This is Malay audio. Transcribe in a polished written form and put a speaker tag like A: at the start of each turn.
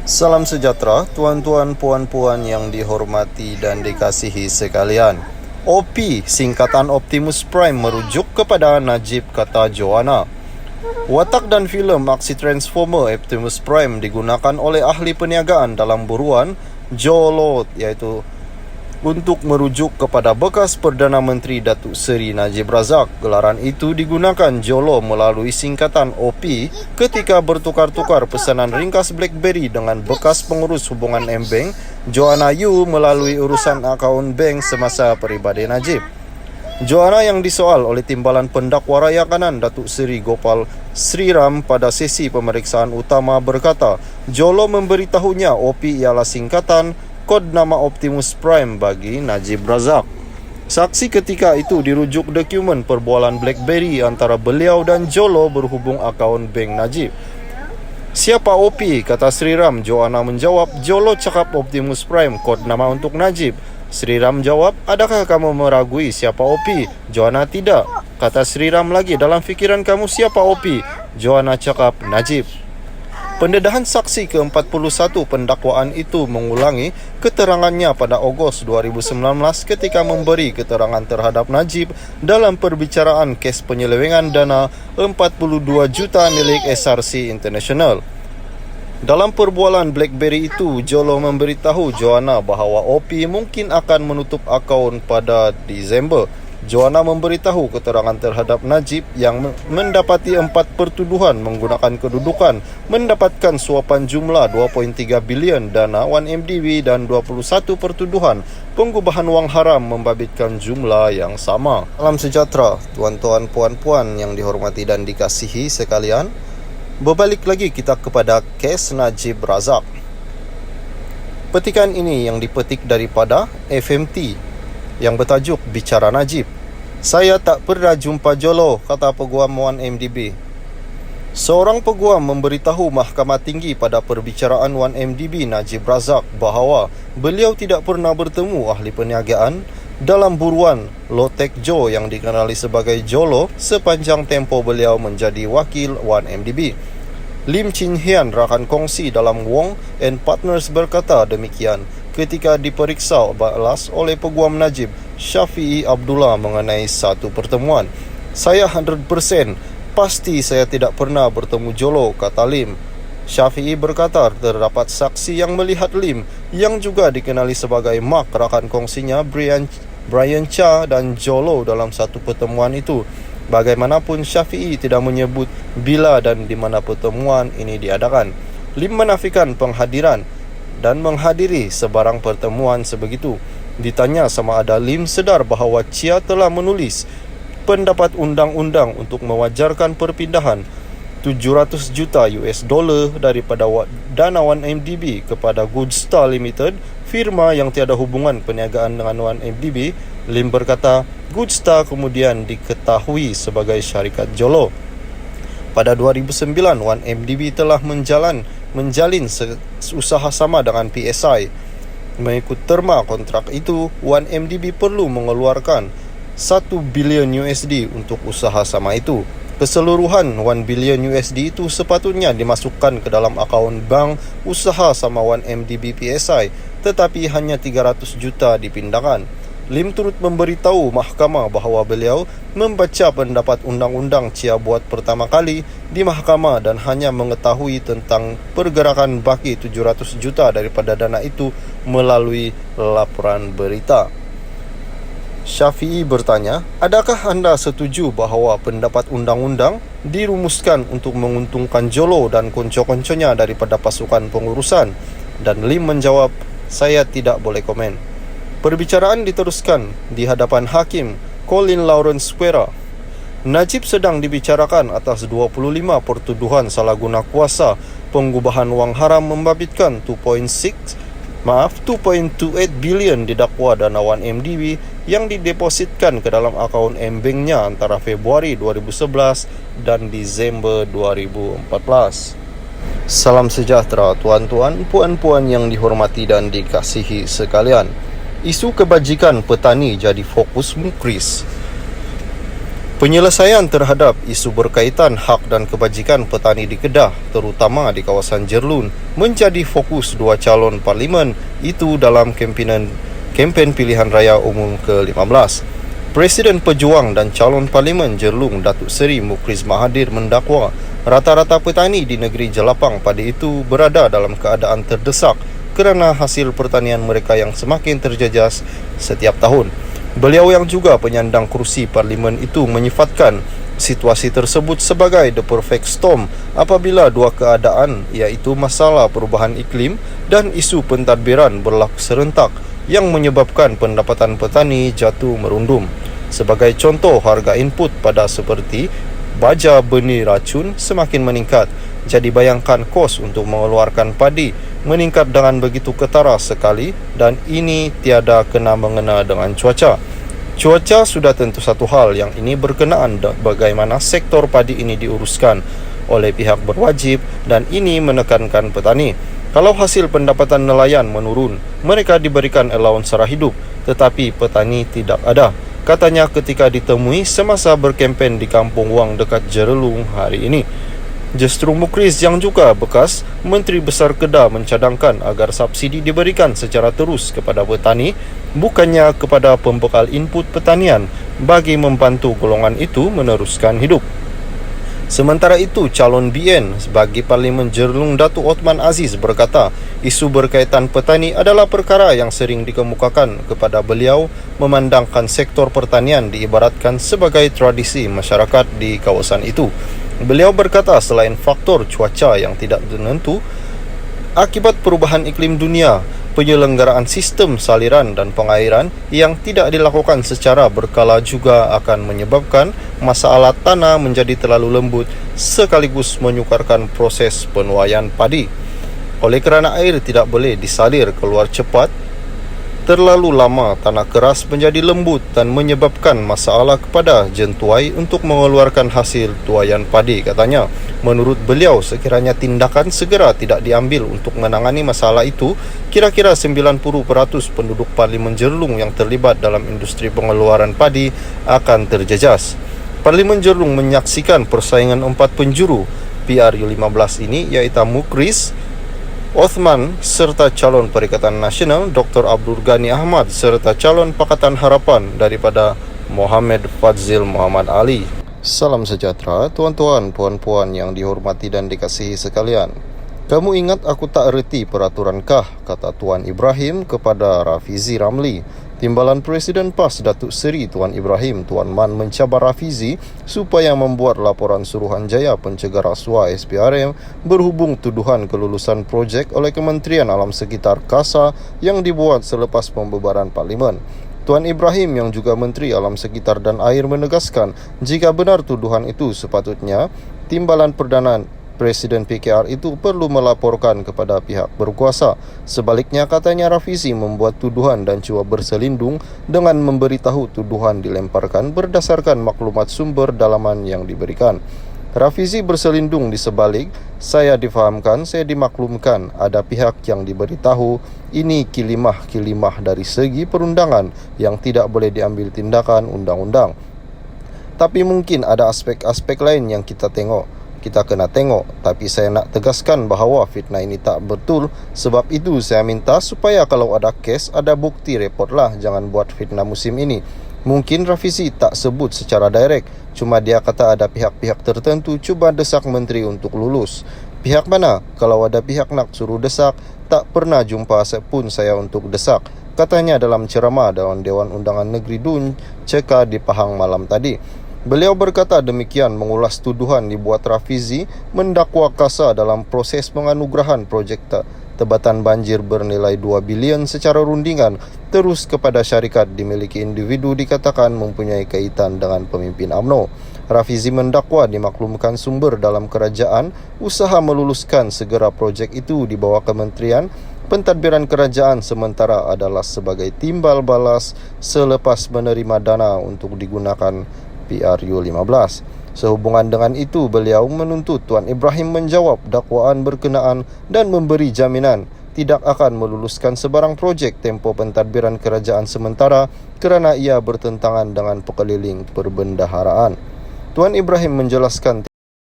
A: Salam sejahtera, tuan-tuan, puan-puan yang dihormati dan dikasihi sekalian. OP, singkatan Optimus Prime, merujuk kepada Najib, kata Joanna. Watak dan filem aksi Transformer Optimus Prime digunakan oleh ahli perniagaan dalam buruan Jolo, iaitu untuk merujuk kepada bekas Perdana Menteri Datuk Seri Najib Razak. Gelaran itu digunakan Jolo melalui singkatan OP ketika bertukar-tukar pesanan ringkas BlackBerry dengan bekas pengurus hubungan M-Bank Joanna Yu melalui urusan akaun bank semasa peribadi Najib. Joanna yang disoal oleh Timbalan Pendakwa Raya Kanan Datuk Seri Gopal Sriram pada sesi pemeriksaan utama berkata, Jolo memberitahunya OP ialah singkatan kod nama Optimus Prime bagi Najib Razak. Saksi ketika itu dirujuk dokumen perbualan BlackBerry antara beliau dan Jolo berhubung akaun bank Najib. Siapa OP? Kata Sriram. Joanna menjawab, Jolo cakap Optimus Prime kod nama untuk Najib. Sriram jawab, adakah kamu meragui siapa OP? Joanna, tidak. Kata Sriram lagi, dalam fikiran kamu siapa OP? Joanna cakap, Najib. Pendedahan saksi ke-41 pendakwaan itu mengulangi keterangannya pada Ogos 2019 ketika memberi keterangan terhadap Najib dalam perbicaraan kes penyelewengan dana 42 juta milik SRC International. Dalam perbualan BlackBerry itu, Jolo memberitahu Joanna bahawa OP mungkin akan menutup akaun pada Disember. Joanna memberitahu keterangan terhadap Najib yang mendapati 4 pertuduhan menggunakan kedudukan mendapatkan suapan jumlah 2.3 bilion dana 1MDB dan 21 pertuduhan pengubahan wang haram membabitkan jumlah yang sama. Salam sejahtera, tuan-tuan, puan-puan yang dihormati dan dikasihi sekalian. Berbalik lagi kita kepada kes Najib Razak. Petikan ini yang dipetik daripada FMT yang bertajuk Bicara Najib. Saya tak pernah jumpa Jolo, kata peguam 1MDB. Seorang peguam memberitahu Mahkamah Tinggi pada perbicaraan 1MDB Najib Razak bahawa beliau tidak pernah bertemu ahli perniagaan dalam buruan Lotek Jo yang dikenali sebagai Jolo sepanjang tempoh beliau menjadi wakil 1MDB. Lim Chin Hian, rakan kongsi dalam Wong and Partners, berkata demikian ketika diperiksa balas oleh peguam Najib Syafi'i Abdullah mengenai satu pertemuan. Saya 100% pasti saya tidak pernah bertemu Jolo, kata Lim. Syafi'i berkata terdapat saksi yang melihat Lim yang juga dikenali sebagai Mark, rakan kongsinya Brian Cha dan Jolo dalam satu pertemuan itu. Bagaimanapun, Syafi'i tidak menyebut bila dan di mana pertemuan ini diadakan. Lim menafikan penghadiran dan menghadiri sebarang pertemuan sebegitu. Ditanya sama ada Lim sedar bahawa Chia telah menulis pendapat undang-undang untuk mewajarkan perpindahan 700 juta US dollar daripada dana 1MDB kepada Goodstar Limited, firma yang tiada hubungan perniagaan dengan 1MDB. Lim berkata, Goodstar kemudian diketahui sebagai syarikat Jolo. Pada 2009, 1MDB telah menjalin usaha sama dengan PSI. Mengikut terma kontrak itu, 1MDB perlu mengeluarkan 1 bilion USD untuk usaha sama itu. Keseluruhan 1 bilion USD itu sepatutnya dimasukkan ke dalam akaun bank usaha sama 1MDB PSI, tetapi hanya 300 juta dipindahkan. Lim turut memberitahu mahkamah bahawa beliau membaca pendapat undang-undang Chia buat pertama kali di mahkamah dan hanya mengetahui tentang pergerakan baki 700 juta daripada dana itu melalui laporan berita. Syafi'i bertanya, adakah anda setuju bahawa pendapat undang-undang dirumuskan untuk menguntungkan Jolo dan konco-konconya daripada pasukan pengurusan? Dan Lim menjawab, saya tidak boleh komen. Perbicaraan diteruskan di hadapan Hakim Colin Lawrence Square. Najib sedang dibicarakan atas 25 pertuduhan salah guna kuasa pengubahan wang haram membabitkan 2.28 bilion didakwa dana 1MDB yang didepositkan ke dalam akaun M-Bank-nya antara Februari 2011 dan Disember 2014. Salam sejahtera, tuan-tuan, puan-puan yang dihormati dan dikasihi sekalian. Isu kebajikan petani jadi fokus Mukris. Penyelesaian terhadap isu berkaitan hak dan kebajikan petani di Kedah, terutama di kawasan Jerlun, menjadi fokus dua calon parlimen itu dalam kempen pilihan raya umum ke-15. Presiden Pejuang dan calon parlimen Jerlung Datuk Seri Mukriz Mahathir mendakwa rata-rata petani di negeri Jelapang padi itu berada dalam keadaan terdesak kerana hasil pertanian mereka yang semakin terjejas setiap tahun. Beliau yang juga penyandang kerusi parlimen itu menyifatkan situasi tersebut sebagai the perfect storm apabila dua keadaan, iaitu masalah perubahan iklim dan isu pentadbiran berlaku serentak yang menyebabkan pendapatan petani jatuh merundum. Sebagai contoh, harga input pada seperti baja benih racun semakin meningkat. Jadi bayangkan kos untuk mengeluarkan padi meningkat dengan begitu ketara sekali, dan ini tiada kena-mengena dengan cuaca. Cuaca sudah tentu satu hal, yang ini berkenaan bagaimana sektor padi ini diuruskan oleh pihak berwajib, dan ini menekankan petani. Kalau hasil pendapatan nelayan menurun, mereka diberikan allowance sara hidup, tetapi petani tidak ada, katanya ketika ditemui semasa berkempen di Kampung Wang dekat Jerelung hari ini. Justru Mukriz yang juga bekas Menteri Besar Kedah mencadangkan agar subsidi diberikan secara terus kepada petani, bukannya kepada pembekal input pertanian, bagi membantu golongan itu meneruskan hidup. Sementara itu, calon BN bagi Parlimen Jerlung Datuk Othman Aziz berkata, isu berkaitan petani adalah perkara yang sering dikemukakan kepada beliau, memandangkan sektor pertanian diibaratkan sebagai tradisi masyarakat di kawasan itu. Beliau berkata selain faktor cuaca yang tidak menentu, akibat perubahan iklim dunia, penyelenggaraan sistem saliran dan pengairan yang tidak dilakukan secara berkala juga akan menyebabkan masalah tanah menjadi terlalu lembut sekaligus menyukarkan proses penuaian padi. Oleh kerana air tidak boleh disalir keluar cepat, terlalu lama tanah keras menjadi lembut dan menyebabkan masalah kepada jentuai untuk mengeluarkan hasil tuaian padi, katanya. Menurut beliau, sekiranya tindakan segera tidak diambil untuk menangani masalah itu, kira-kira 90% penduduk Parlimen Jerlung yang terlibat dalam industri pengeluaran padi akan terjejas. Parlimen Jerlung menyaksikan persaingan 4 penjuru PRU15 ini, iaitu Mukriz, Othman serta calon Perikatan Nasional Dr. Abdul Ghani Ahmad serta calon Pakatan Harapan daripada Mohamed Fadzil Muhammad Ali. Salam sejahtera tuan-tuan, puan-puan yang dihormati dan dikasihi sekalian. Kamu ingat aku tak erti peraturankah, kata Tuan Ibrahim kepada Rafizi Ramli. Timbalan Presiden PAS Datuk Seri Tuan Ibrahim, Tuan Man mencabar Rafizi supaya membuat laporan Suruhanjaya Pencegah Rasuah SPRM berhubung tuduhan kelulusan projek oleh Kementerian Alam Sekitar KASA yang dibuat selepas pembubaran Parlimen. Tuan Ibrahim yang juga Menteri Alam Sekitar dan Air menegaskan jika benar tuduhan itu, sepatutnya Timbalan Perdana Presiden PKR itu perlu melaporkan kepada pihak berkuasa. Sebaliknya, katanya Rafizi membuat tuduhan dan cuba berselindung dengan memberitahu tuduhan dilemparkan berdasarkan maklumat sumber dalaman yang diberikan. Rafizi berselindung di sebalik, saya difahamkan, saya dimaklumkan, ada pihak yang diberitahu, ini kilimah-kilimah dari segi perundangan yang tidak boleh diambil tindakan undang-undang. Tapi mungkin ada aspek-aspek lain yang kita kena tengok, tapi saya nak tegaskan bahawa fitnah ini tak betul. Sebab itu saya minta supaya kalau ada kes, ada bukti, reportlah, jangan buat fitnah musim ini. Mungkin Rafizi tak sebut secara direct, cuma dia kata ada pihak-pihak tertentu cuba desak menteri untuk lulus. Pihak mana? Kalau ada pihak nak suruh desak, tak pernah jumpa pun saya untuk desak, katanya dalam ceramah dalam Dewan Undangan Negeri DUN Ceka di Pahang malam tadi. Beliau berkata demikian mengulas tuduhan dibuat Rafizi mendakwa KASA dalam proses penganugerahan projek tebatan banjir bernilai 2 bilion secara rundingan terus kepada syarikat dimiliki individu dikatakan mempunyai kaitan dengan pemimpin UMNO. Rafizi mendakwa dimaklumkan sumber dalam kerajaan usaha meluluskan segera projek itu di bawah Kementerian Pentadbiran Kerajaan sementara adalah sebagai timbal balas selepas menerima dana untuk digunakan PRU15. Sehubungan dengan itu, beliau menuntut Tuan Ibrahim menjawab dakwaan berkenaan dan memberi jaminan tidak akan meluluskan sebarang projek tempoh pentadbiran kerajaan sementara kerana ia bertentangan dengan pekeliling perbendaharaan. Tuan Ibrahim menjelaskan